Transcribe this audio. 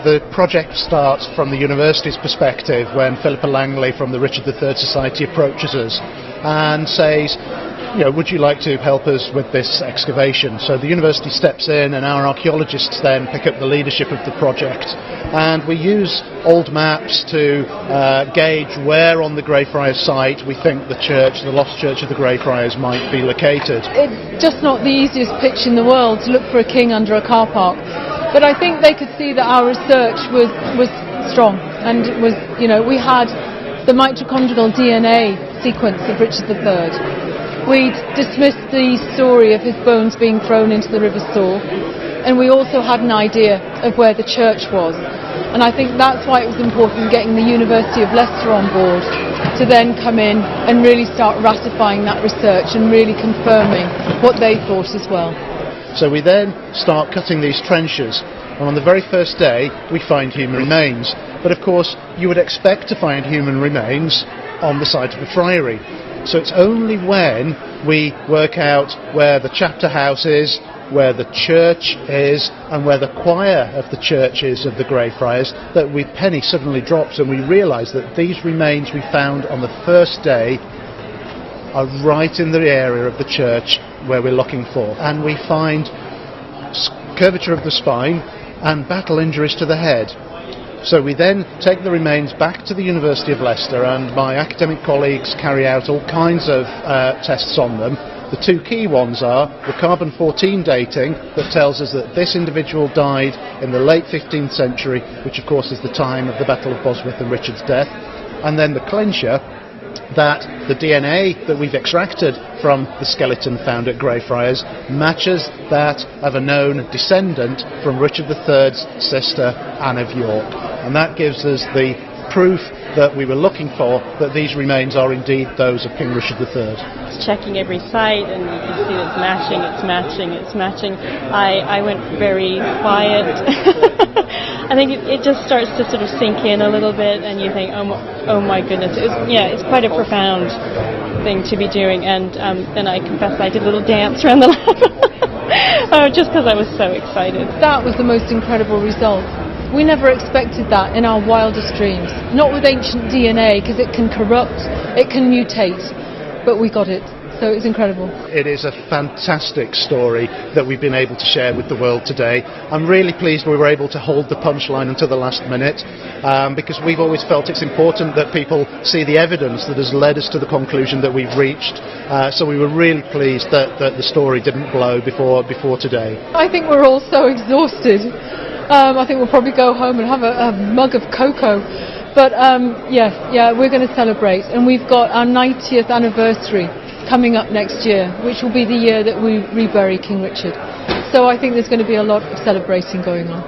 the project starts from the university's perspective when Philippa Langley from the Richard III Society approaches us and says, would you like to help us with this excavation? So the university steps in and our archaeologists then pick up the leadership of the project, and we use old maps to gauge where on the Grey Friars site we think the lost church of the Grey Friars might be located. It's just not the easiest pitch in the world to look for a king under a car park, but I think they could see that our research was strong, and it was, we had the mitochondrial DNA sequence of Richard III. We'd dismissed the story of his bones being thrown into the River Stour, and we also had an idea of where the church was. And I think that's why it was important getting the University of Leicester on board to then come in and really start ratifying that research and really confirming what they thought as well. So we then start cutting these trenches, and on the very first day we find human remains. But of course you would expect to find human remains on the site of the friary. So it's only when we work out where the chapter house is, where the church is, and where the choir of the church is of the Grey Friars that penny suddenly drops, and we realise that these remains we found on the first day are right in the area of the church where we're looking for. And we find curvature of the spine and battle injuries to the head. So we then take the remains back to the University of Leicester, and my academic colleagues carry out all kinds of tests on them. The two key ones are the carbon-14 dating that tells us that this individual died in the late 15th century, which of course is the time of the Battle of Bosworth and Richard's death, and then the clincher that the DNA that we've extracted from the skeleton found at Grey Friars matches that of a known descendant from Richard III's sister Anne of York. And that gives us the proof that we were looking for, that these remains are indeed those of King Richard III. Checking every site, and you can see it's matching. I went very quiet. I think it just starts to sort of sink in a little bit, and you think, oh my goodness, it's quite a profound thing to be doing. And then I confess I did a little dance around the lab, just because I was so excited. That was the most incredible result. We never expected that in our wildest dreams. Not with ancient DNA, because it can corrupt, it can mutate, but we got it. So it's incredible. It is a fantastic story that we've been able to share with the world today. I'm really pleased we were able to hold the punchline until the last minute, because we've always felt it's important that people see the evidence that has led us to the conclusion that we've reached. So we were really pleased that the story didn't blow before today. I think we're all so exhausted. I think we'll probably go home and have a mug of cocoa. But we're going to celebrate. And we've got our 90th anniversary coming up next year, which will be the year that we rebury King Richard. So I think there's going to be a lot of celebrating going on.